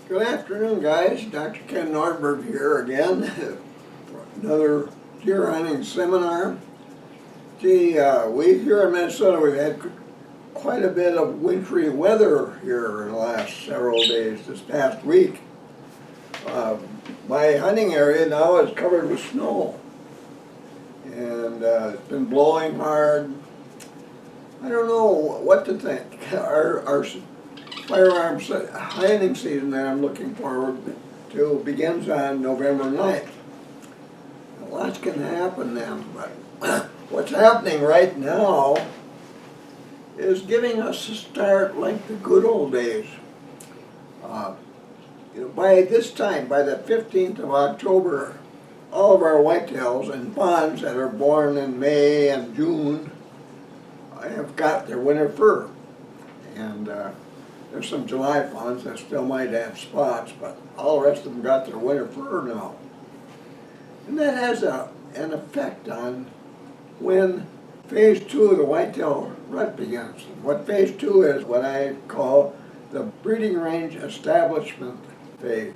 Good afternoon, guys. Dr. Ken Nordberg here again for another deer hunting seminar. Gee, we here in Minnesota, we've had quite a bit of wintry weather here in the last several days, this past week. My hunting area now is covered with snow, and it's been blowing hard. I don't know what to think. Our firearms hunting season that I'm looking forward to begins on November 9th. Lots can happen then, but what's happening right now is giving us a start like the good old days. By this time, by the 15th of October, all of our whitetails and fawns that are born in May and June have got their winter fur. And there's some July fawns that still might have spots, but all the rest of them got their winter fur now. And that has an effect on when phase 2 of the whitetail rut begins. What phase 2 is what I call the breeding range establishment phase.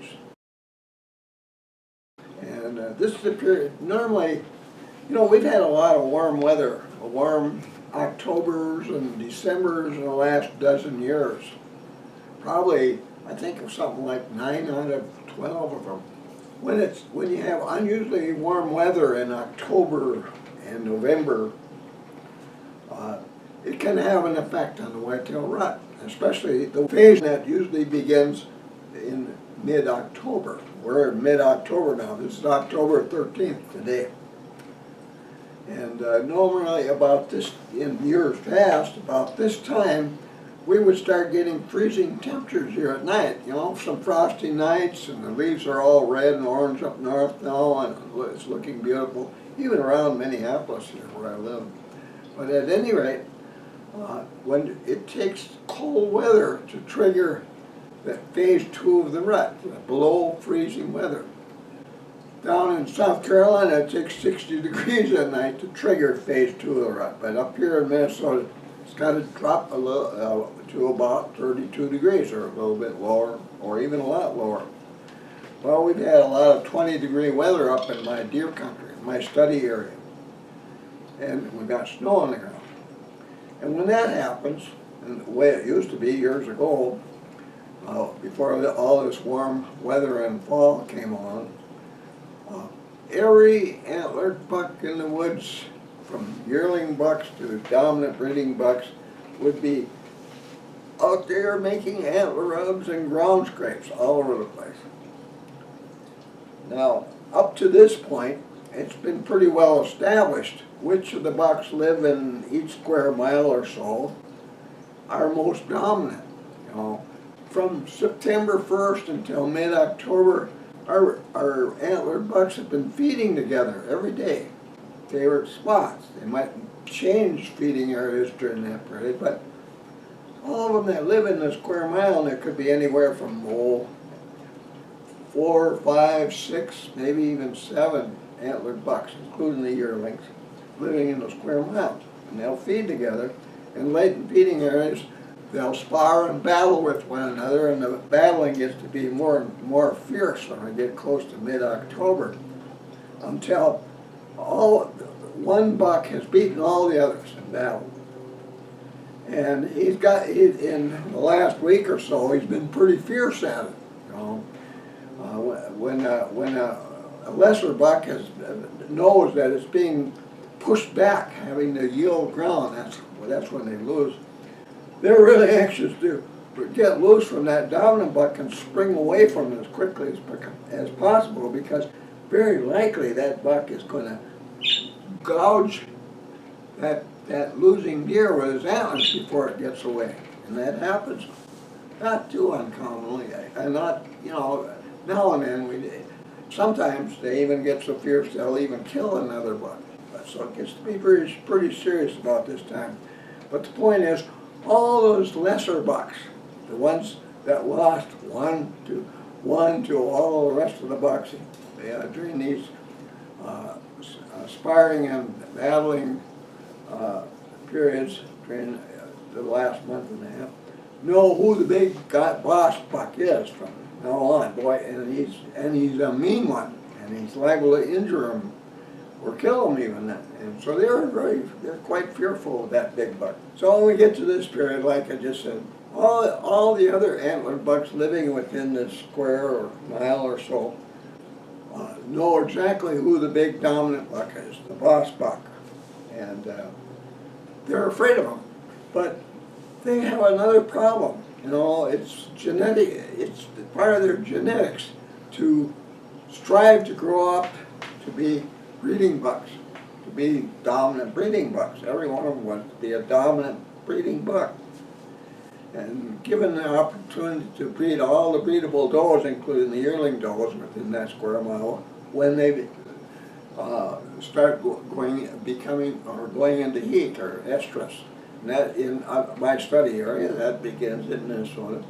And this is the period, normally, we've had a lot of warm weather, warm Octobers and Decembers in the last dozen years. Probably, I think of something like 9 out of 12 of them. When you have unusually warm weather in October and November, it can have an effect on the whitetail rut, especially the phase that usually begins in mid-October. We're in mid-October now. This is October 13th today. And normally about this, in years past, about this time, we would start getting freezing temperatures here at night. Some frosty nights, and the leaves are all red and orange up north now, and it's looking beautiful, even around Minneapolis here where I live. But at any rate, when it takes cold weather to trigger the phase 2 of the rut, below freezing weather. Down in South Carolina, it takes 60 degrees at night to trigger phase 2 of the rut. But up here in Minnesota, it's got to drop a little to about 32 degrees, or a little bit lower, or even a lot lower. Well, we've had a lot of 20-degree weather up in my deer country, my study area. And we've got snow on the ground. And when that happens, and the way it used to be years ago, before all this warm weather and fall came on, every antlered buck in the woods, from yearling bucks to dominant breeding bucks, would be out there making antler rubs and ground scrapes all over the place. Now, up to this point, it's been pretty well established which of the bucks live in each square mile or so are most dominant. From September 1st until mid-October, our antlered bucks have been feeding together every day. Favorite spots. They might change feeding areas during that period, but all of them that live in the square mile, and there could be anywhere from 4, 5, 6, maybe even 7 antlered bucks, including the yearlings, living in the square mile. And they'll feed together. In latent feeding areas, they'll spar and battle with one another, and the battling gets to be more and more fierce when we get close to mid-October, until one buck has beaten all the others in battle. And in the last week or so, he's been pretty fierce at it. When a lesser buck knows that it's being pushed back, having to yield ground, that's when they lose. They're really anxious to get loose from that dominant buck and spring away from it as quickly as possible, because very likely that buck is going to gouge that losing deer with his antlers before it gets away. And that happens not too uncommonly. And not, now and then, sometimes they even get so fierce they'll even kill another buck. So it gets to be pretty serious about this time. But the point is, all those lesser bucks, the ones that lost one to all the rest of the bucks during these sparring and battling periods during the last month and a half, know who the big boss buck is from now on, boy, and he's a mean one, and he's liable to injure him or kill him even. And so they're quite fearful of that big buck. So when we get to this period, like I just said, all the other antler bucks living within this square or mile or so know exactly who the big dominant buck is, the boss buck, and they're afraid of him. But they have another problem. You know, it's genetic. It's part of their genetics to strive to grow up to be breeding bucks, to be dominant breeding bucks. Every one of them wants to be a dominant breeding buck. And given the opportunity to breed all the breedable does, including the yearling does within that square mile, when they start going into heat or estrus, and that in my study area, that begins in Minnesota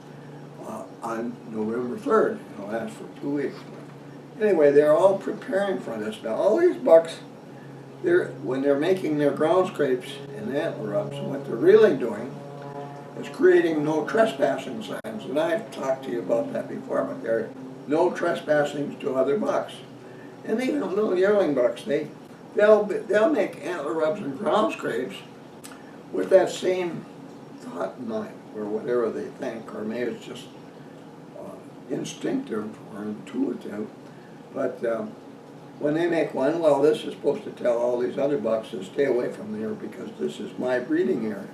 on November 3rd. It'll last for 2 weeks. Anyway, they're all preparing for this. Now, all these bucks, when they're making their ground scrapes and antler rubs, and what they're really doing is creating no trespassing signs. And I've talked to you about that before, but there are no trespassing to other bucks. And even little yearling bucks, they'll make antler rubs and ground scrapes with that same thought in mind, or whatever they think, or maybe it's just instinctive or intuitive. But when they make one, well, this is supposed to tell all these other bucks to stay away from there because this is my breeding area.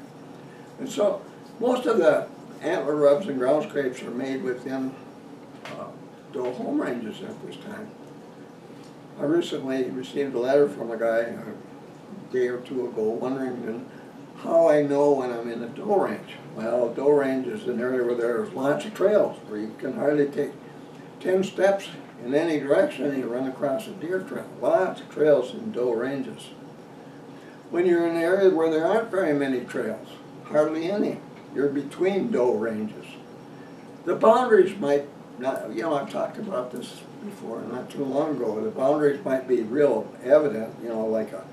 And so most of the antler rubs and ground scrapes are made within doe home ranges at this time. I recently received a letter from a guy a day or two ago wondering how I know when I'm in a doe range. Well, doe range is an area where there's lots of trails where you can hardly take 10 steps in any direction and you run across a deer trail. Lots of trails in doe ranges. When you're in an area where there aren't very many trails, hardly any, you're between doe ranges. The boundaries might not, you know, I've talked about this before, not too long ago. The boundaries might be real evident, you know, like a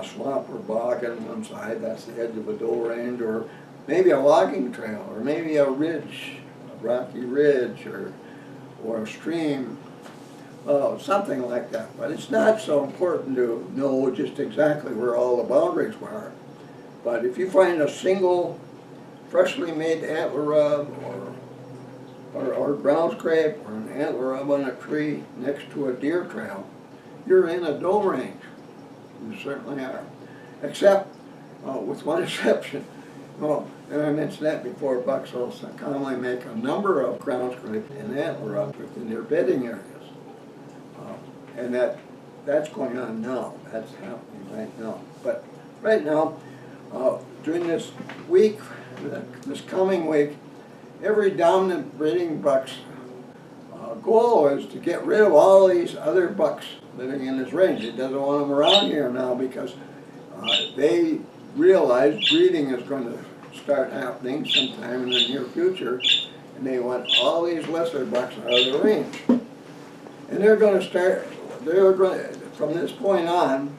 swamp or bog on one side, that's the edge of a doe range, or maybe a logging trail, or maybe a ridge, a rocky ridge, or a stream, something like that. But it's not so important to know just exactly where all the boundaries are. But if you find a single freshly made antler rub or ground scrape or an antler rub on a tree next to a deer trail, you're in a doe range. You certainly are. Except, with one exception. Well, and I mentioned that before, bucks will commonly make a number of ground scrapes and antler rubs within their bedding areas. And that's going on now. That's happening right now. But right now, during this week, this coming week, every dominant breeding buck's goal is to get rid of all these other bucks living in this range. It doesn't want them around here now because they realize breeding is going to start happening sometime in the near future, and they want all these lesser bucks out of the range. And from this point on,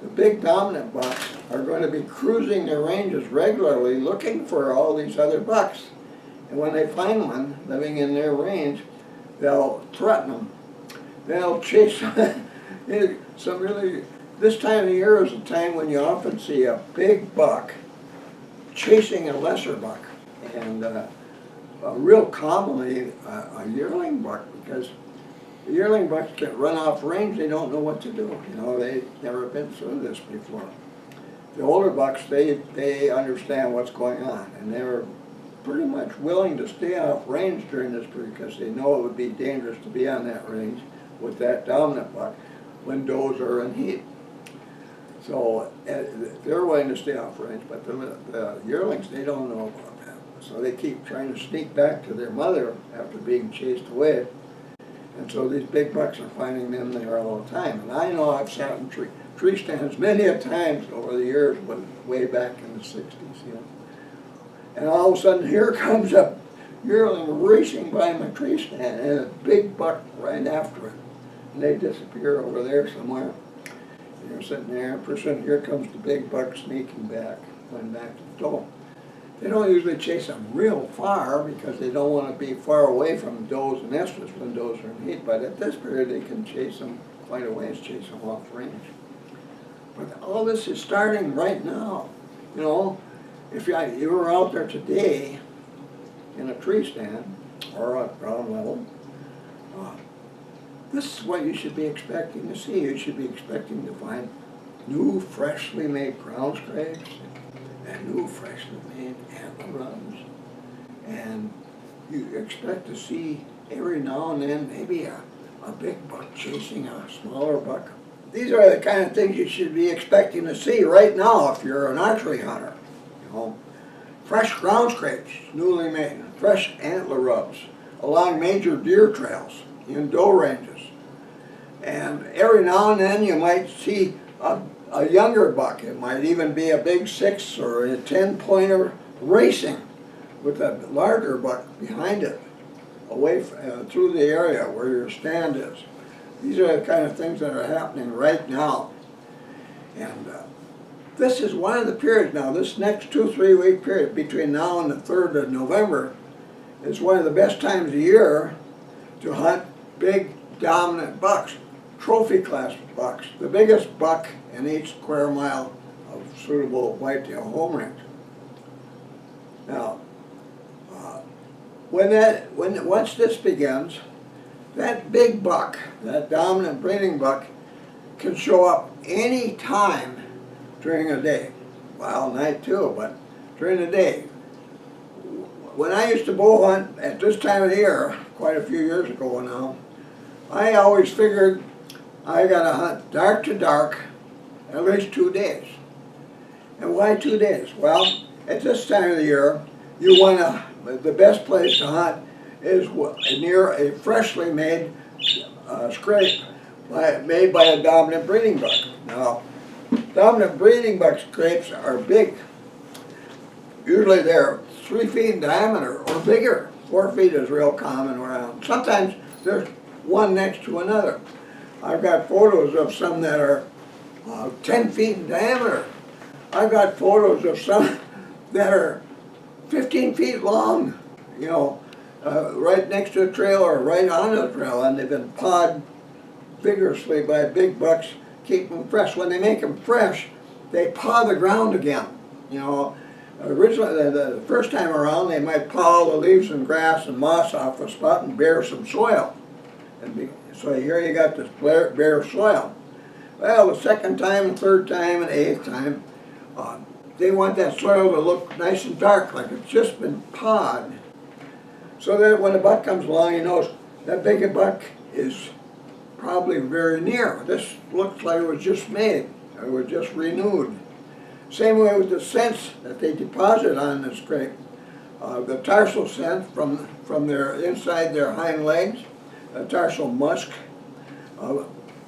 the big dominant bucks are going to be cruising their ranges regularly looking for all these other bucks. And when they find one living in their range, they'll threaten them. They'll chase them. This time of year is a time when you often see a big buck chasing a lesser buck. And real commonly a yearling buck, because the yearling bucks get run off range, they don't know what to do. You know, they've never been through this before. The older bucks, they understand what's going on, and they're pretty much willing to stay off range during this period because they know it would be dangerous to be on that range with that dominant buck when does are in heat. So they're willing to stay off range, but the yearlings, they don't know about that. So they keep trying to sneak back to their mother after being chased away. And so these big bucks are finding them there all the time. And I know I've sat in tree stands many a times over the years, but way back in the 60s, you know. And all of a sudden, here comes a yearling racing by my tree stand, and a big buck right after it. And they disappear over there somewhere. And you're sitting there, and pretty soon here comes the big buck sneaking back, going back to the doe. They don't usually chase them real far because they don't want to be far away from does and estrus when does are in heat, but at this period they can chase them quite a ways, chase them off range. But all this is starting right now. You know, if you were out there today in a tree stand or at ground level, this is what you should be expecting to see. You should be expecting to find new, freshly made ground scrapes and new, freshly made antler rubs. And you expect to see every now and then maybe a big buck chasing a smaller buck. These are the kind of things you should be expecting to see right now if you're an archery hunter. You know, fresh ground scrapes, newly made, fresh antler rubs along major deer trails in doe ranges. And every now and then you might see a younger buck. It might even be a big 6 or a 10-pointer racing with a larger buck behind it, away through the area where your stand is. These are the kind of things that are happening right now. And this is one of the periods now, this next 2-3 week period between now and the 3rd of November is one of the best times of year to hunt big dominant bucks, trophy class bucks, the biggest buck in each square mile of suitable whitetail home range. Now, once this begins, that big buck, that dominant breeding buck, can show up any time during a day. Well, night too, but during the day. When I used to bow hunt at this time of the year, quite a few years ago now, I always figured I gotta hunt dark to dark at least 2 days. And why 2 days? Well, at this time of the year, you wanna, the best place to hunt is near a freshly made scrape made by a dominant breeding buck. Now, dominant breeding buck scrapes are big. Usually they're 3 feet in diameter or bigger. 4 feet is real common around. Sometimes there's one next to another. I've got photos of some that are 10 feet in diameter. I've got photos of some that are 15 feet long, you know, right next to a trail or right on a trail, and they've been pawed vigorously by big bucks, keep them fresh. When they make them fresh, they paw the ground again. You know, originally, the first time around, they might paw all the leaves and grass and moss off a spot and bare some soil. So here you got this bare soil. Well, the second time, third time, and eighth time, they want that soil to look nice and dark, like it's just been pawed. So that when a buck comes along, he knows that big buck is probably very near. This looks like it was just made, it was just renewed. Same way with the scents that they deposit on the scrape. The tarsal scent from their inside their hind legs, the tarsal musk,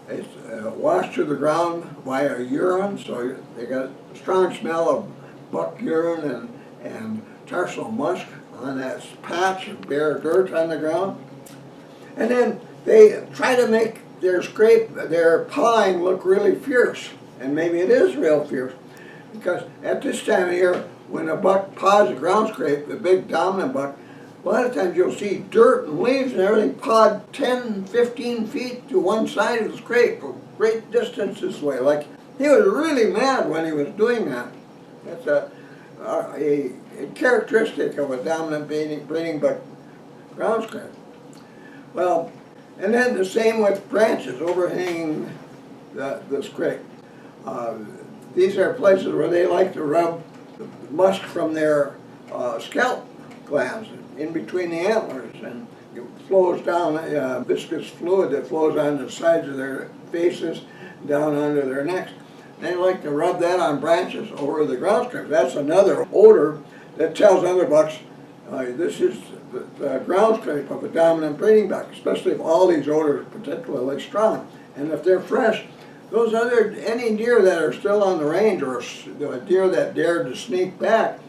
it's washed to the ground by a urine, so they got a strong smell of buck urine and tarsal musk on that patch of bare dirt on the ground. And then they try to make their scrape, their pawing look really fierce. And maybe it is real fierce, because at this time of year, when a buck paws a ground scrape, the big dominant buck, a lot of times you'll see dirt and leaves and everything pawed 10, 15 feet to one side of the scrape, a great distance this way. Like, he was really mad when he was doing that. That's a characteristic of a dominant breeding buck ground scrape. Well, and then the same with branches overhanging the scrape. These are places where they like to rub the musk from their scalp glands in between the antlers, and it flows down, viscous fluid that flows on the sides of their faces, down under their necks. They like to rub that on branches over the ground scrape. That's another odor that tells other bucks this is the ground scrape of a dominant breeding buck, especially if all these odors are particularly strong. And if they're fresh, those any deer that are still on the range, or a deer that dared to sneak back,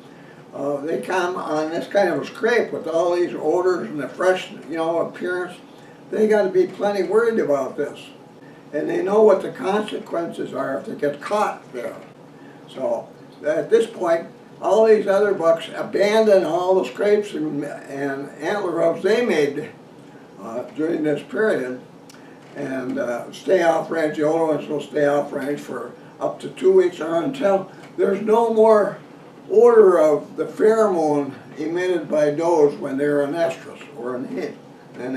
they come on this kind of a scrape with all these odors and the fresh, appearance. They got to be plenty worried about this. And they know what the consequences are if they get caught there. So at this point, all these other bucks abandon all the scrapes and antler rubs they made during this period and stay off range. The older ones will stay off range for up to 2 weeks or until there's no more odor of the pheromone emitted by does when they're in estrus or in heat. And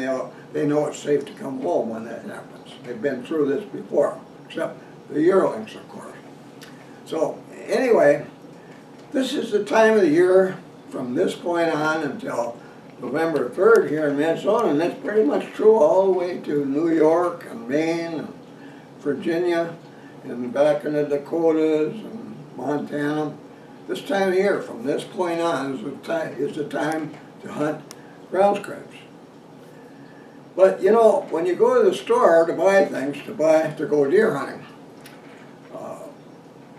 they know it's safe to come home when that happens. They've been through this before, except the yearlings, of course. So anyway, this is the time of the year from this point on until November 3rd here in Minnesota, and that's pretty much true all the way to New York and Maine and Virginia and back in the Dakotas and Montana. This time of year, from this point on, is the time to hunt ground scrapes. But you know, when you go to the store to buy things, to go deer hunting,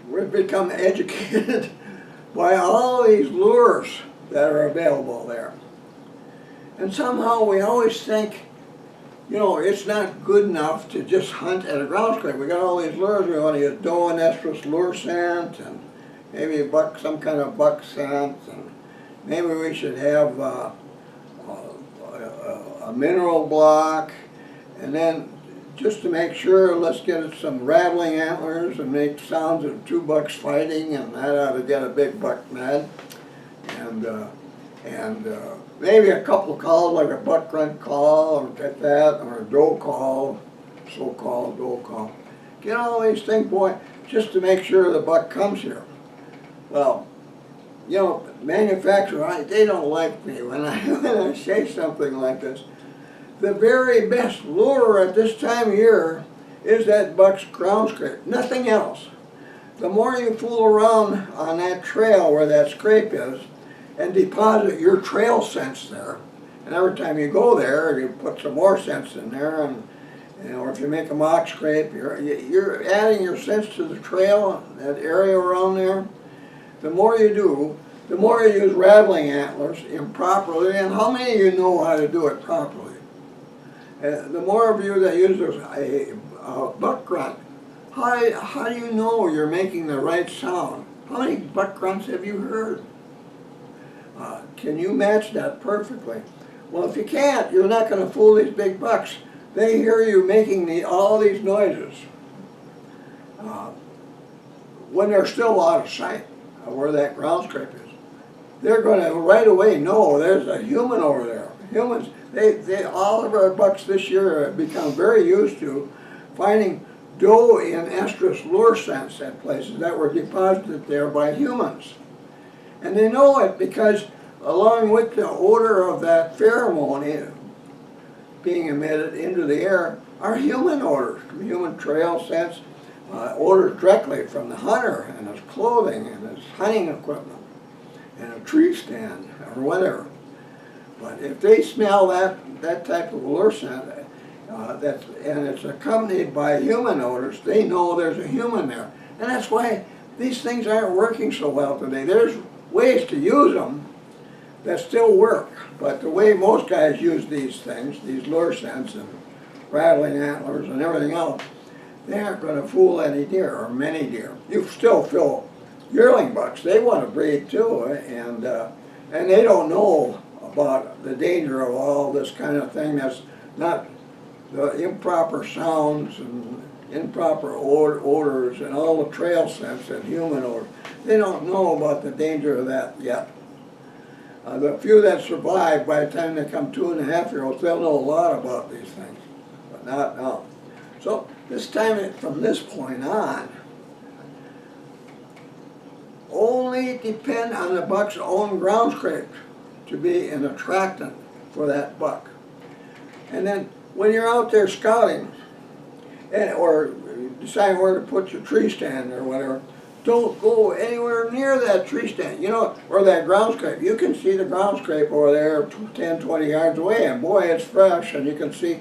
we've become educated by all these lures that are available there. And somehow we always think, you know, it's not good enough to just hunt at a ground scrape. We got all these lures. We want to use doe and estrus lure scent, and maybe some kind of buck scent, and maybe we should have a mineral block, and then just to make sure, let's get some rattling antlers and make sounds of 2 bucks fighting, and that ought to get a big buck mad. And maybe a couple of calls, like a buck grunt call, or like that, or a doe call, so-called doe call. Get all these things, boy, just to make sure the buck comes here. Well, you know, manufacturers, they don't like me when I say something like this. The very best lure at this time of year is that buck's ground scrape, nothing else. The more you fool around on that trail where that scrape is and deposit your trail scents there, and every time you go there, you put some more scents in there, and or if you make a mock scrape, you're adding your scents to the trail, that area around there. The more you do, the more you use rattling antlers improperly, and how many of you know how to do it properly? The more of you that use a buck grunt, how do you know you're making the right sound? How many buck grunts have you heard? Can you match that perfectly? Well, if you can't, you're not going to fool these big bucks. They hear you making all these noises when they're still out of sight of where that ground scrape is. They're going to right away know there's a human over there. Humans, all of our bucks this year have become very used to finding doe in estrus lure scents at places that were deposited there by humans. And they know it because along with the odor of that pheromone being emitted into the air are human odors, human trail scents, odors directly from the hunter and his clothing and his hunting equipment and a tree stand or whatever. But if they smell that type of lure scent, and it's accompanied by human odors, they know there's a human there. And that's why these things aren't working so well today. There's ways to use them that still work, but the way most guys use these things, these lure scents and rattling antlers and everything else, they aren't going to fool any deer or many deer. You still feel yearling bucks. They want to breed too, and they don't know about the danger of all this kind of thing. That's not the improper sounds and improper odors and all the trail scents and human odors. They don't know about the danger of that yet. The few that survive, by the time they come 2.5-year-olds, they'll know a lot about these things, but not now. So this time, from this point on, only depend on the buck's own ground scrape to be an attractant for that buck. And then when you're out there scouting, or deciding where to put your tree stand or whatever, don't go anywhere near that tree stand, you know, or that ground scrape. You can see the ground scrape over there 10, 20 yards away, and boy, it's fresh, and you can see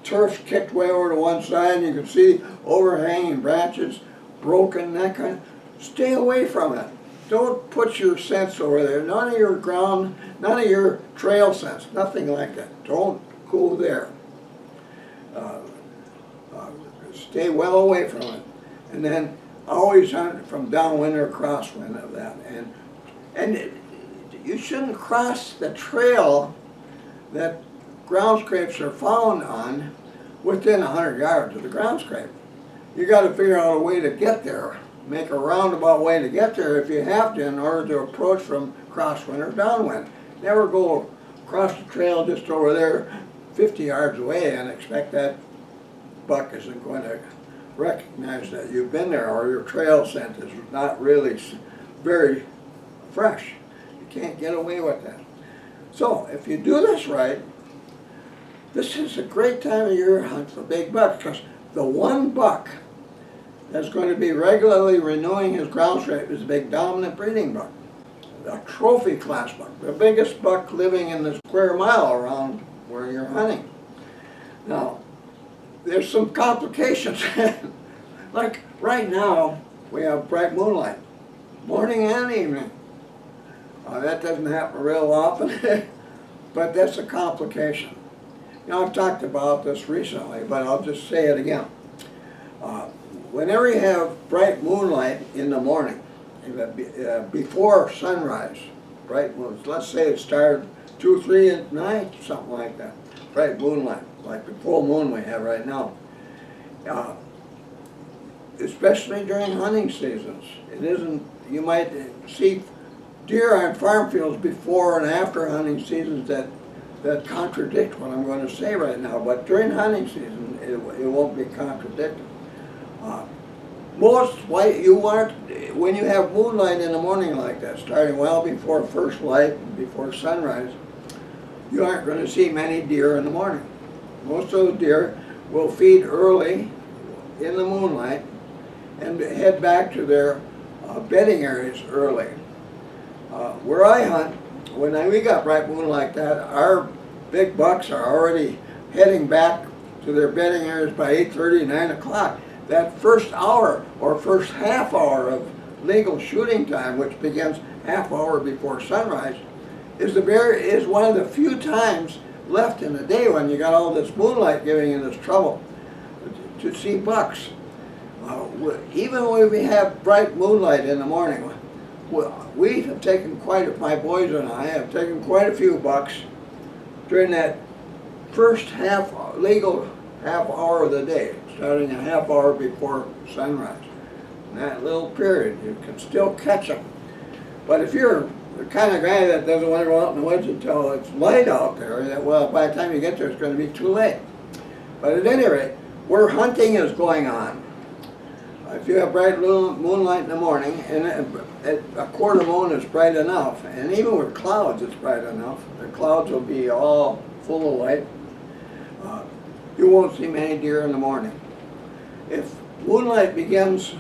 turf kicked way over to one side, and you can see overhanging branches broken, that kind of. Stay away from it. Don't put your scents over there. None of your trail scents, nothing like that. Don't go there. Stay well away from it. And then always hunt from downwind or crosswind of that. And And you shouldn't cross the trail that ground scrapes are found on within 100 yards of the ground scrape. You got to figure out a way to get there, make a roundabout way to get there if you have to in order to approach from crosswind or downwind. Never go across the trail just over there 50 yards away and expect that buck isn't going to recognize that you've been there, or your trail scent is not really very fresh. You can't get away with that. So if you do this right, this is a great time of year to hunt for big bucks, because the one buck that's going to be regularly renewing his ground scrape is a big dominant breeding buck, a trophy class buck, the biggest buck living in the square mile around where you're hunting. Now, there's some complications. Like right now, we have bright moonlight, morning and evening. That doesn't happen real often, but that's a complication. You know, I've talked about this recently, but I'll just say it again. Whenever you have bright moonlight in the morning, before sunrise, bright moon, let's say it started 2, 3 at night, something like that, bright moonlight, like the full moon we have right now. Especially during hunting seasons. It isn't, you might see deer on farm fields before and after hunting seasons that contradict what I'm going to say right now, but during hunting season it won't be contradicted. When you have moonlight in the morning like that, starting well before first light, before sunrise, you aren't going to see many deer in the morning. Most of the deer will feed early in the moonlight and head back to their bedding areas early. Where I hunt, when we got bright moon like that, our big bucks are already heading back to their bedding areas by 8:30, 9 o'clock. That first hour or first half hour of legal shooting time, which begins half hour before sunrise, is one of the few times left in the day when you got all this moonlight giving you this trouble to see bucks. Even when we have bright moonlight in the morning, we have taken my boys and I have taken quite a few bucks during that first legal half hour of the day, starting a half hour before sunrise. In that little period, you can still catch them. But if you're the kind of guy that doesn't want to go out in the woods until it's light out there, well, by the time you get there, it's going to be too late. But at any rate, where hunting is going on, if you have bright moonlight in the morning, and a quarter moon is bright enough, and even with clouds it's bright enough, the clouds will be all full of light, you won't see many deer in the morning. If moonlight begins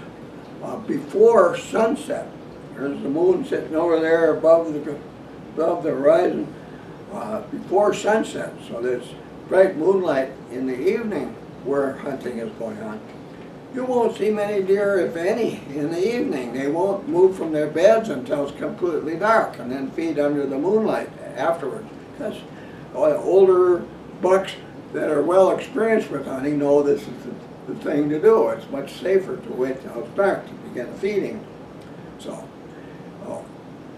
before sunset, there's the moon sitting over there above the horizon before sunset, so there's bright moonlight in the evening where hunting is going on. You won't see many deer, if any, in the evening. They won't move from their beds until it's completely dark and then feed under the moonlight afterwards. Because older bucks that are well experienced with hunting know this is the thing to do. It's much safer to wait till it's dark to begin feeding. So,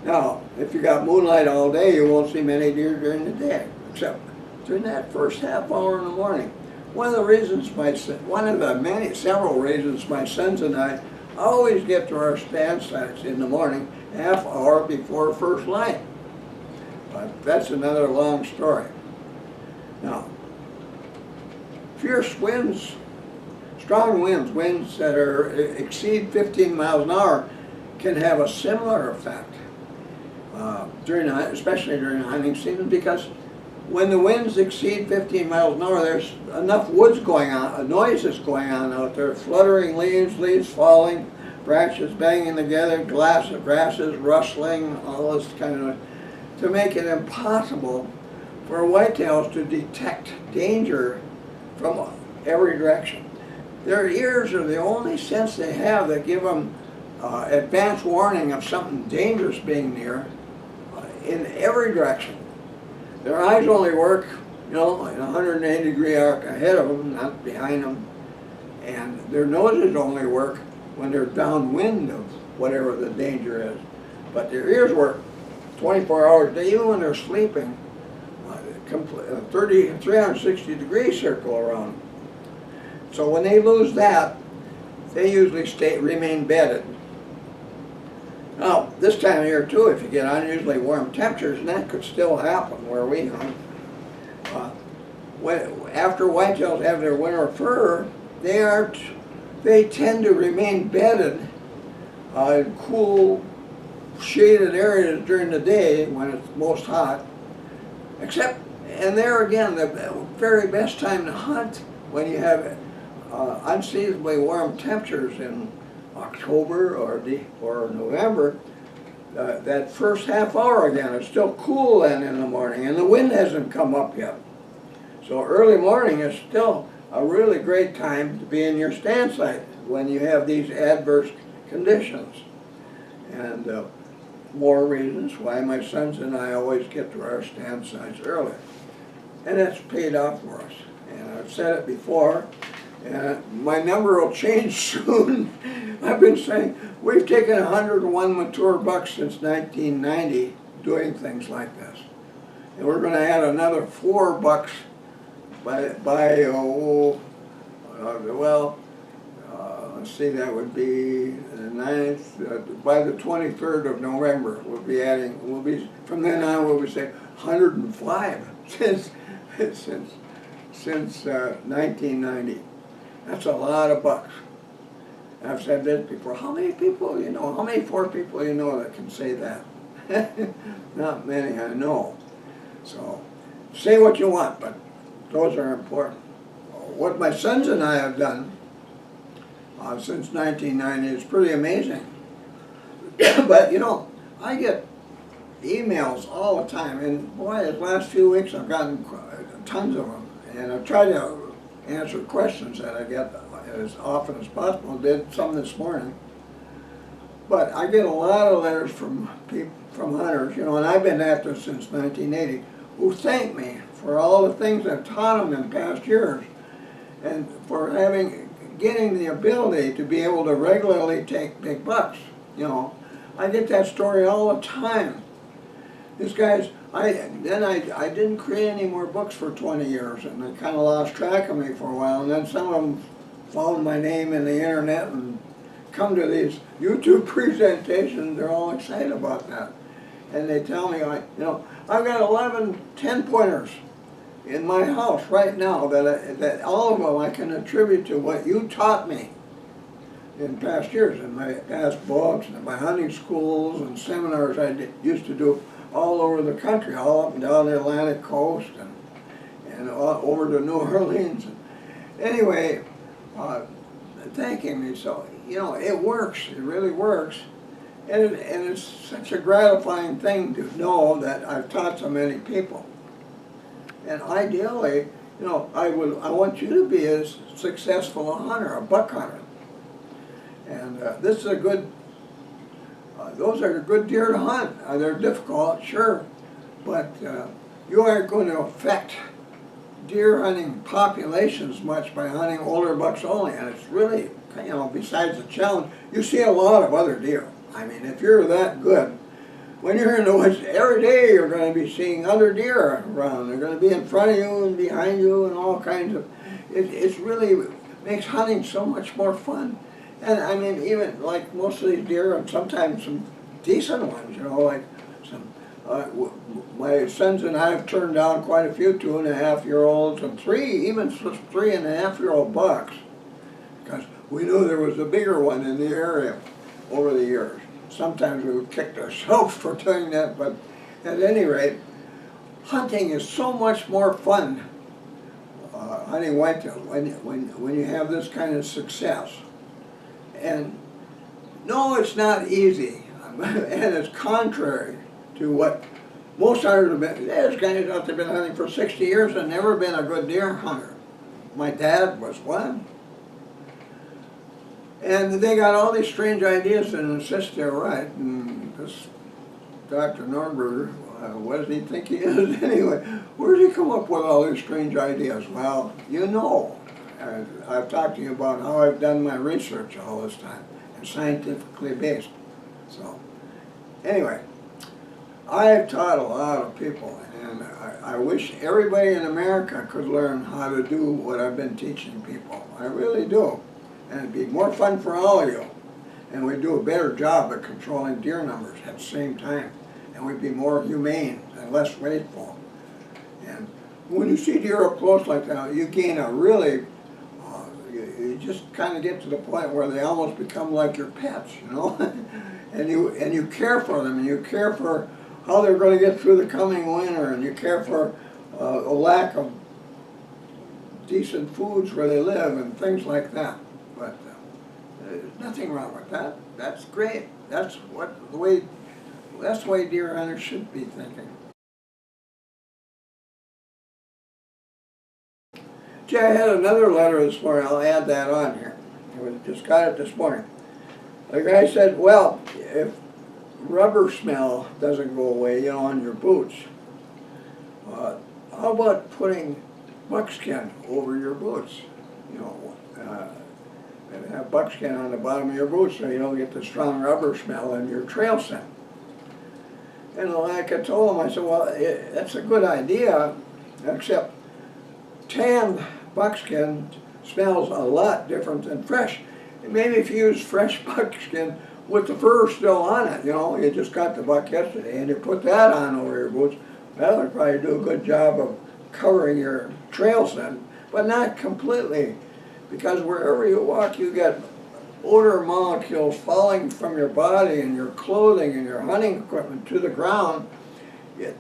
now, if you got moonlight all day, you won't see many deer during the day, except during that first half hour in the morning. One of the several reasons my sons and I always get to our stand sites in the morning, half hour before first light. But that's another long story. Now, fierce winds, strong winds that exceed 15 miles an hour can have a similar effect, especially during the hunting season, because when the winds exceed 15 miles an hour, there's enough woods going on, noises going on out there, fluttering leaves falling, branches banging together, grasses rustling, all this kind of, to make it impossible for whitetails to detect danger from every direction. Their ears are the only sense they have that give them advance warning of something dangerous being near in every direction. Their eyes only work, in a 180-degree arc ahead of them, not behind them. And their noses only work when they're downwind of whatever the danger is. But their ears work 24 hours a day, even when they're sleeping, a 360-degree circle around them. So when they lose that, they usually remain bedded. Now, this time of year too, if you get unusually warm temperatures, and that could still happen where we hunt, after whitetails have their winter fur, they tend to remain bedded in cool, shaded areas during the day when it's most hot. And there again, the very best time to hunt when you have unseasonably warm temperatures in October or November. That first half hour again, it's still cool then in the morning, and the wind hasn't come up yet. So early morning is still a really great time to be in your stand site when you have these adverse conditions. And more reasons why my sons and I always get to our stand sites early. And that's paid off for us. And I've said it before, and my number will change soon. I've been saying we've taken 101 mature bucks since 1990 doing things like this. And we're going to add another 4 bucks let's see, that would be the 9th, by the 23rd of November, from then on we'll be saying 105 since 1990. That's a lot of bucks. I've said this before. How many 4 people you know that can say that? Not many, I know. So, say what you want, but those are important. What my sons and I have done since 1990 is pretty amazing. But I get emails all the time, and boy, the last few weeks I've gotten tons of them, and I've tried to answer questions that I get as often as possible. Did some this morning, but I get a lot of letters from hunters, and I've been at this since 1980, who thank me for all the things I've taught them in past years, and for getting the ability to be able to regularly take big bucks. I get that story all the time. These guys, I didn't create any more books for 20 years, and they kind of lost track of me for a while, and then some of them found my name in the internet and come to these YouTube presentations. They're all excited about that. And they tell me, I've got 11 10-pointers in my house right now that all of them I can attribute to what you taught me in past years, in my past books, and my hunting schools and seminars I used to do all over the country, all up and down the Atlantic coast and over to New Orleans. Anyway, thanking me. So, it works. It really works. And it's such a gratifying thing to know that I've taught so many people. And ideally, I want you to be as successful a hunter, a buck hunter. And this is a good, those are good deer to hunt. They're difficult, sure, but you aren't going to affect deer hunting populations much by hunting older bucks only. And it's really, besides the challenge, you see a lot of other deer. I mean, if you're that good, when you're in the woods, every day you're going to be seeing other deer around. They're going to be in front of you and behind you and all kinds of, it really makes hunting so much more fun. And I mean, even like most of these deer, and sometimes some decent ones, like some, my sons and I have turned down quite a few 2.5-year-olds and 3.5-year-old bucks, because we knew there was a bigger one in the area over the years. Sometimes we would kick ourselves for doing that, but at any rate, hunting is so much more fun, hunting whitetail, when you have this kind of success. And no, it's not easy, and it's contrary to what most hunters have been. There's guys out there been hunting for 60 years and never been a good deer hunter. My dad was one. And they got all these strange ideas and insist they're right. And this Dr. Nordberg, what does he think he is anyway? Where does he come up with all these strange ideas? Well, I've talked to you about how I've done my research all this time, and scientifically based. So, anyway, I've taught a lot of people, and I wish everybody in America could learn how to do what I've been teaching people. I really do. And it'd be more fun for all of you. And we'd do a better job at controlling deer numbers at the same time. And we'd be more humane and less wasteful. And when you see deer up close like that, you gain a really, you just kind of get to the point where they almost become like your pets, you know? and you care for them, and you care for how they're going to get through the coming winter, and you care for a lack of decent foods where they live and things like that. But there's nothing wrong with that. That's great. That's the way deer hunters should be thinking. Gee, I had another letter this morning. I'll add that on here. I just got it this morning. The guy said, well, if rubber smell doesn't go away, you know, on your boots, how about putting buckskin over your boots? You know, and have buckskin on the bottom of your boots so you don't get the strong rubber smell in your trail scent. And like I told him, I said, well, that's a good idea, except tanned buckskin smells a lot different than fresh. And maybe if you use fresh buckskin with the fur still on it, you know, you just got the buck yesterday, and you put that on over your boots, that would probably do a good job of covering your trail scent, but not completely, because wherever you walk, you get odor molecules falling from your body and your clothing and your hunting equipment to the ground.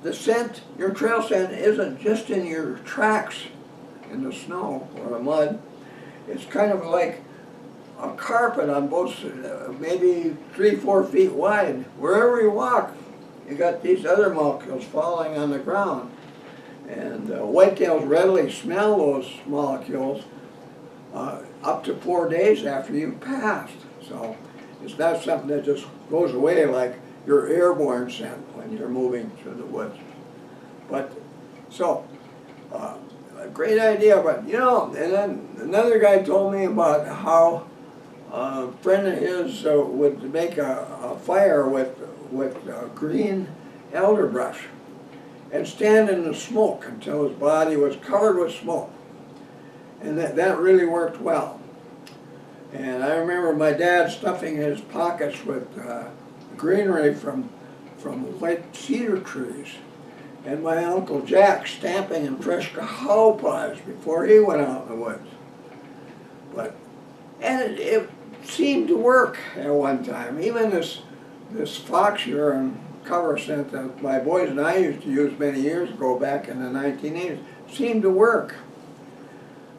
The scent, your trail scent, isn't just in your tracks in the snow or the mud. It's kind of like a carpet on both, maybe 3-4 feet wide. Wherever you walk, you got these other molecules falling on the ground. And whitetails readily smell those molecules up to 4 days after you've passed. So it's not something that just goes away like your airborne scent when you're moving through the woods. But, so, a great idea, but you know, and then another guy told me about how a friend of his would make a fire with green elderbush and stand in the smoke until his body was covered with smoke. And that really worked well. And I remember my dad stuffing his pockets with greenery from white cedar trees, and my Uncle Jack stamping in fresh cacao pods before he went out in the woods. And it seemed to work at one time. Even this fox urine cover scent that my boys and I used to use many years ago back in the 1980s seemed to work.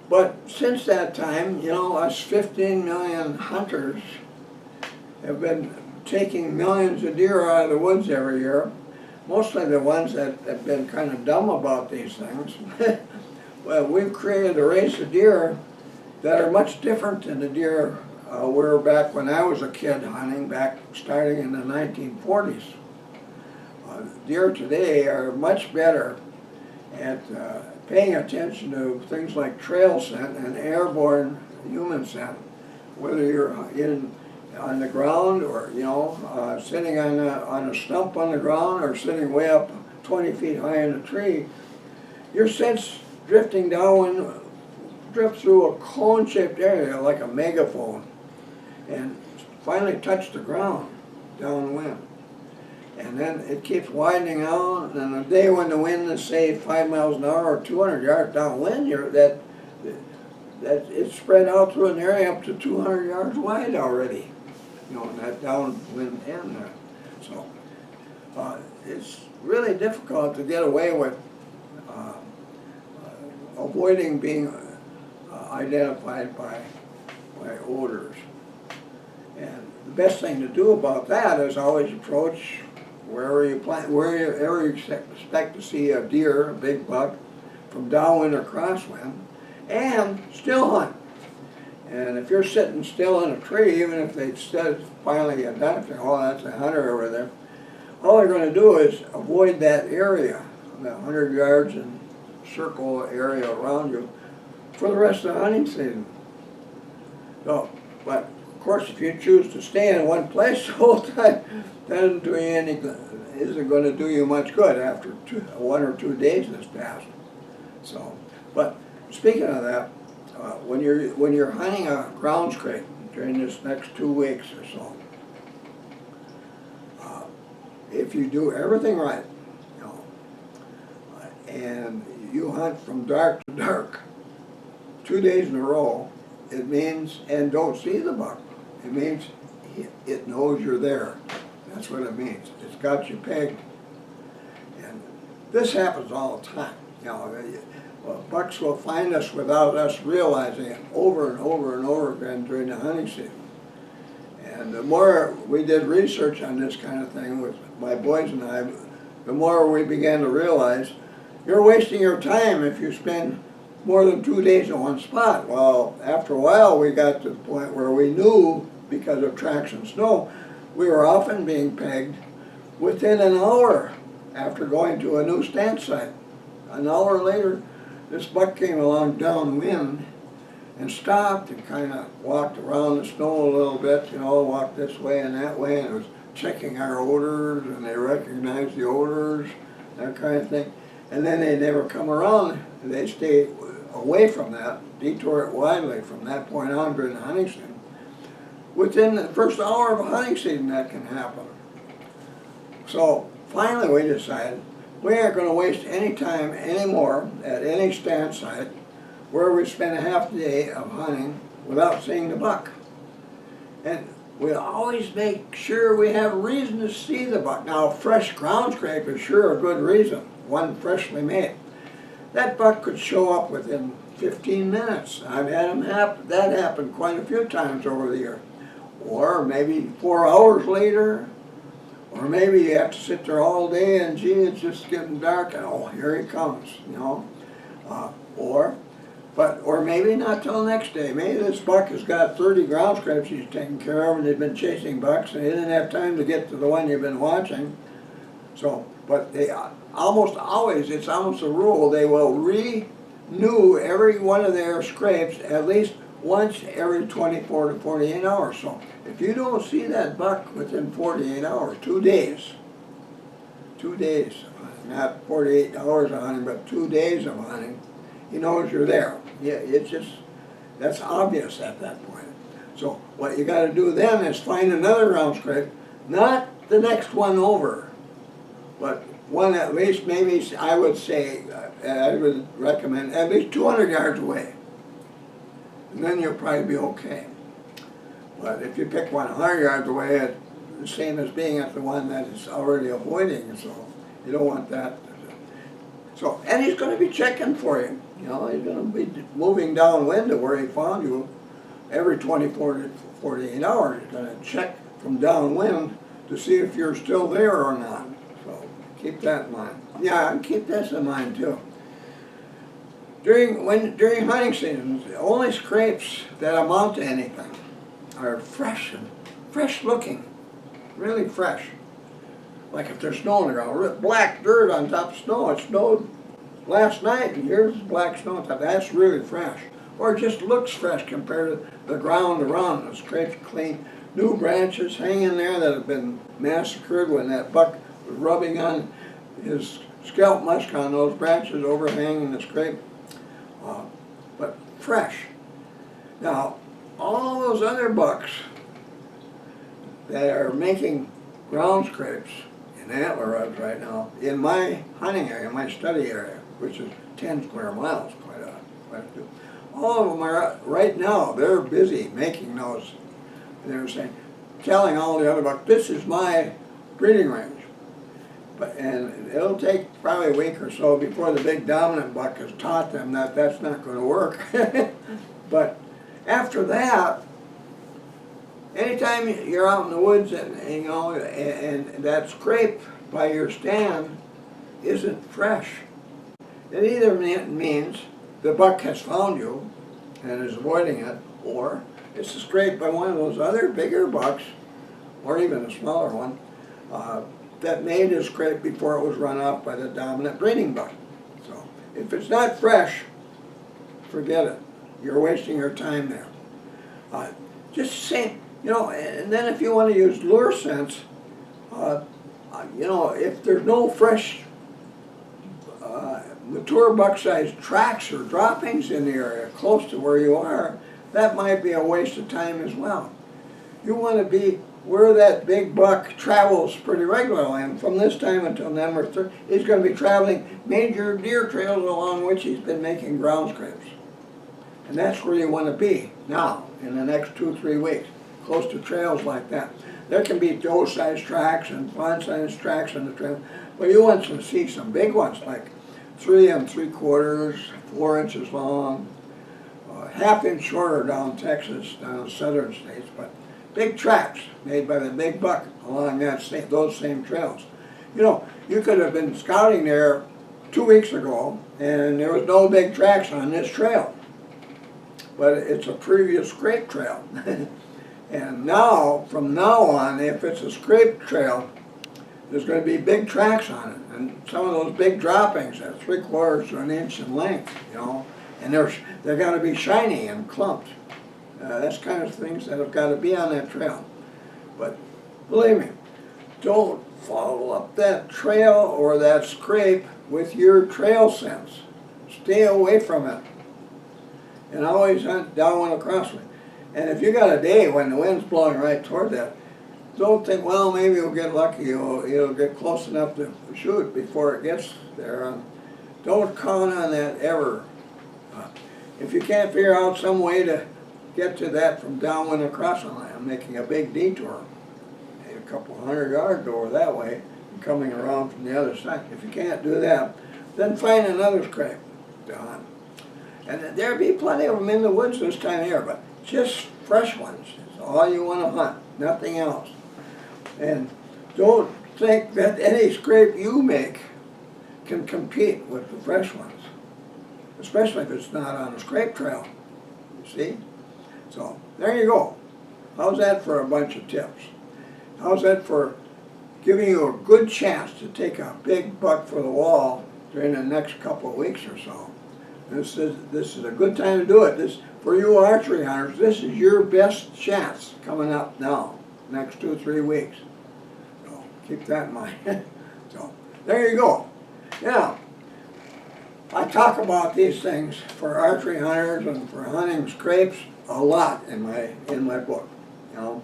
But since that time, you know, us 15 million hunters have been taking millions of deer out of the woods every year, mostly the ones that have been kind of dumb about these things. Well, we've created a race of deer that are much different than the deer were back when I was a kid hunting, back starting in the 1940s. Deer today are much better at paying attention to things like trail scent and airborne human scent, whether you're on the ground or, you know, sitting on a stump on the ground or sitting way up 20 feet high in a tree. Your scent's drifting down, drift through a cone-shaped area like a megaphone and finally touch the ground downwind. And then it keeps widening out, and on a day when the wind is, say, 5 miles an hour or 200 yards downwind, that it's spread out through an area up to 200 yards wide already, you know, in that downwind end there. So it's really difficult to get away with avoiding being identified by odors. And the best thing to do about that is always approach wherever you expect to see a deer, a big buck, from downwind or crosswind, and still hunt. And if you're sitting still in a tree, even if they finally identify, oh, that's a hunter over there, all they're going to do is avoid that area, the 100 yards and circle area around you, for the rest of the hunting season. So, but of course, if you choose to stay in one place the whole time, that doesn't do you isn't going to do you much good after 1 or 2 days has passed. So, but speaking of that, when you're hunting a ground scrape during this next 2 weeks or so, if you do everything right, you know, and you hunt from dark to dark 2 days in a row, it means, and don't see the buck, it means it knows you're there. That's what it means. It's got you pegged. And this happens all the time. You know, bucks will find us without us realizing it over and over and over again during the hunting season. And the more we did research on this kind of thing with my boys and I, the more we began to realize you're wasting your time if you spend more than 2 days in one spot. Well, after a while we got to the point where we knew, because of tracks and snow, we were often being pegged within an hour after going to a new stand site. An hour later, this buck came along downwind and stopped and kind of walked around the snow a little bit, you know, walked this way and that way, and was checking our odors, and they recognized the odors, that kind of thing. And then they never come around. They stay away from that, detour it widely from that point on during the hunting season. Within the first hour of a hunting season, that can happen. So finally we decided we aren't going to waste any time anymore at any stand site where we spend a half day of hunting without seeing the buck. And we always make sure we have reason to see the buck. Now, fresh ground scrape is sure a good reason, one freshly made. That buck could show up within 15 minutes. I've had that happen quite a few times over the year. Or maybe 4 hours later, or maybe you have to sit there all day and gee, it's just getting dark and oh, here he comes, you know. Or maybe not till the next day. Maybe this buck has got 30 ground scrapes he's taking care of and they've been chasing bucks and he didn't have time to get to the one you've been watching. So, but they almost always, it's almost a rule, they will renew every one of their scrapes at least once every 24 to 48 hours. So if you don't see that buck within 48 hours, 2 days, not 48 hours of hunting, but 2 days of hunting, he knows you're there. Yeah, it's just, that's obvious at that point. So what you got to do then is find another ground scrape, not the next one over, but one at least, maybe I would say, I would recommend at least 200 yards away. And then you'll probably be okay. But if you pick one 100 yards away, it's the same as being at the one that is already avoiding, so you don't want that. So, and he's going to be checking for you. You know, he's going to be moving downwind to where he found you every 24 to 48 hours. He's going to check from downwind to see if you're still there or not. So keep that in mind. Yeah, and keep this in mind too. During hunting seasons, the only scrapes that amount to anything are fresh looking, really fresh. Like if there's snow on the ground, black dirt on top of snow. It snowed last night and here's black snow on top. That's really fresh. Or it just looks fresh compared to the ground around. The scrape's clean. New branches hanging there that have been massacred when that buck was rubbing on his scalp musk on those branches overhanging the scrape. But fresh. Now, all those other bucks that are making ground scrapes in antler rods right now, in my hunting area, my study area, which is 10 square miles, quite a few, all of them are, right now, they're busy making those. They're saying, telling all the other bucks, this is my breeding range. And it'll take probably a week or so before the big dominant buck has taught them that that's not going to work. But after that, anytime you're out in the woods and you know, and that scrape by your stand isn't fresh, it either means the buck has found you and is avoiding it, or it's a scrape by one of those other bigger bucks, or even a smaller one, that made his scrape before it was run off by the dominant breeding buck. So if it's not fresh, forget it. You're wasting your time there. Just the same, you know, and then if you want to use lure scents, You know, if there's no fresh, mature buck-sized tracks or droppings in the area close to where you are, that might be a waste of time as well. You want to be where that big buck travels pretty regularly, and from this time until November 3rd, he's going to be traveling major deer trails along which he's been making ground scrapes. And that's where you want to be now, in the next 2-3 weeks, close to trails like that. There can be doe-sized tracks and fawn-sized tracks on the trail, but you want to see some big ones, like 3 3/4, 4 inches long, half-inch shorter down Texas, down southern states, but big tracks made by the big buck along those same trails. You know, you could have been scouting there 2 weeks ago, and there was no big tracks on this trail, but it's a previous scrape trail. And now, from now on, if it's a scrape trail, there's going to be big tracks on it, and some of those big droppings are 3/4 to an inch in length, you know, and they're got to be shiny and clumped. That's kind of things that have got to be on that trail. But believe me, don't follow up that trail or that scrape with your trail sense. Stay away from it, and always hunt down and across it. And if you got a day when the wind's blowing right toward that, don't think, well, maybe you'll get lucky, you'll get close enough to shoot before it gets there. Don't count on that ever. If you can't figure out some way to get to that from downwind across the land, making a big detour, maybe a couple 100 yards over that way, and coming around from the other side. If you can't do that, then find another scrape to hunt. And there'll be plenty of them in the woods this time of year, but just fresh ones is all you want to hunt, nothing else. And don't think that any scrape you make can compete with the fresh ones, especially if it's not on a scrape trail, you see? So, there you go. How's that for a bunch of tips? How's that for giving you a good chance to take a big buck for the wall during the next couple of weeks or so? This is a good time to do it. For you archery hunters, this is your best chance coming up now, next 2-3 weeks. So keep that in mind. So there you go. Now, I talk about these things for archery hunters and for hunting scrapes a lot in my book. You know,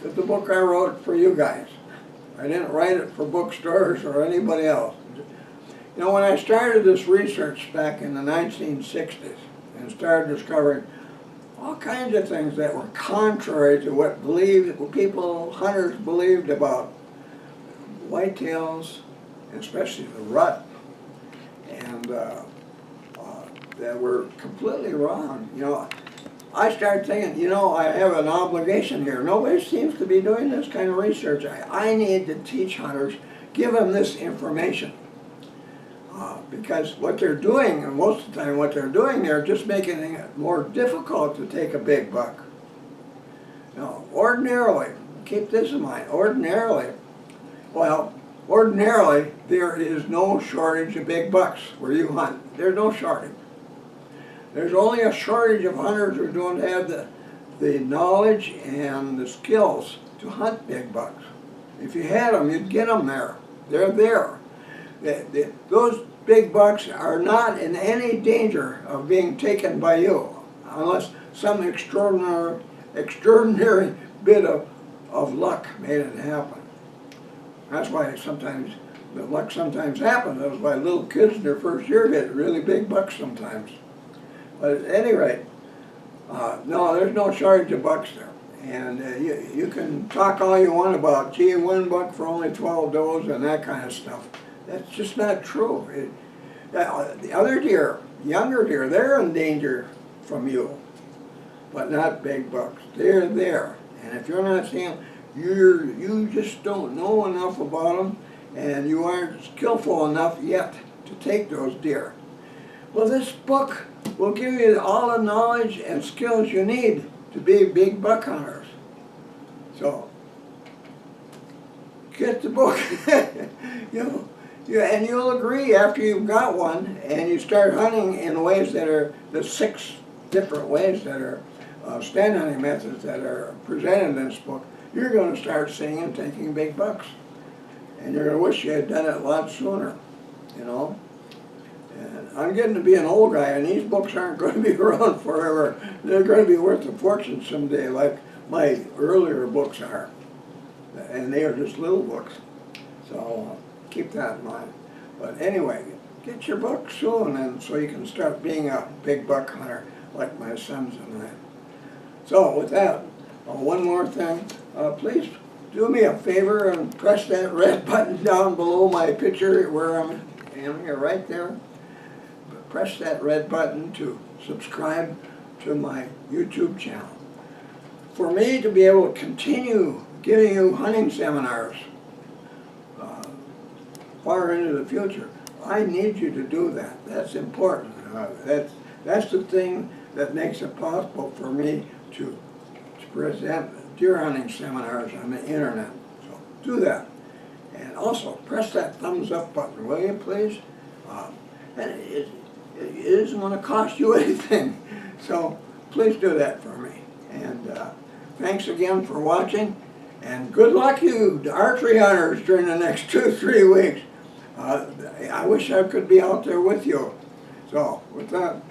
it's the book I wrote for you guys. I didn't write it for bookstores or anybody else. You know, when I started this research back in the 1960s and started discovering all kinds of things that were contrary to what hunters believed about whitetails, especially the rut, and that were completely wrong. You know, I started thinking, you know, I have an obligation here. Nobody seems to be doing this kind of research. I need to teach hunters, give them this information. Because what they're doing, and most of the time what they're doing, they're just making it more difficult to take a big buck. Now, ordinarily, keep this in mind, ordinarily there is no shortage of big bucks where you hunt. There's no shortage. There's only a shortage of hunters who don't have the knowledge and the skills to hunt big bucks. If you had them, you'd get them there. They're there. Those big bucks are not in any danger of being taken by you, unless some extraordinary bit of luck made it happen. That's why the luck sometimes happens. That's why little kids in their first year get really big bucks sometimes. But at any rate, no, there's no shortage of bucks there. And you can talk all you want about, gee, 1 buck for only 12 does and that kind of stuff. That's just not true. The other deer, younger deer, they're in danger from you, but not big bucks. They're there. And if you're not seeing them, you just don't know enough about them, and you aren't skillful enough yet to take those deer. Well, this book will give you all the knowledge and skills you need to be big buck hunters. So, get the book. And you'll agree after you've got one and you start hunting in ways that are the 6 different ways that are stand hunting methods that are presented in this book, you're going to start seeing and taking big bucks. and you're going to wish you had done it a lot sooner, you know. And I'm getting to be an old guy, and these books aren't going to be around forever. They're going to be worth a fortune someday, like my earlier books are. And they are just little books. So keep that in mind. But anyway, get your book soon, and so you can start being a big buck hunter like my sons and I. So with that, one more thing. Please do me a favor and press that red button down below my picture where I'm aiming it right there. Press that red button to subscribe to my YouTube channel. For me to be able to continue giving you hunting seminars far into the future, I need you to do that. That's important. That's the thing that makes it possible for me to present deer hunting seminars on the internet. So do that. And also press that thumbs up button, will you please? And it isn't going to cost you anything. So please do that for me. And thanks again for watching. And good luck you archery hunters during the next 2-3 weeks. I wish I could be out there with you. So with that,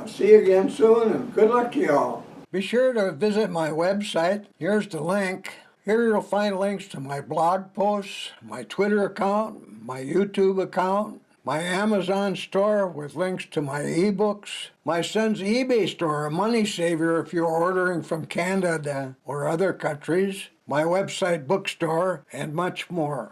see you again soon, and good luck to you all. Be sure to visit my website. Here's the link. Here you'll find links to my blog posts, my Twitter account, my YouTube account, my Amazon store with links to my ebooks, my son's eBay store, a money saver if you're ordering from Canada or other countries, my website bookstore, and much more.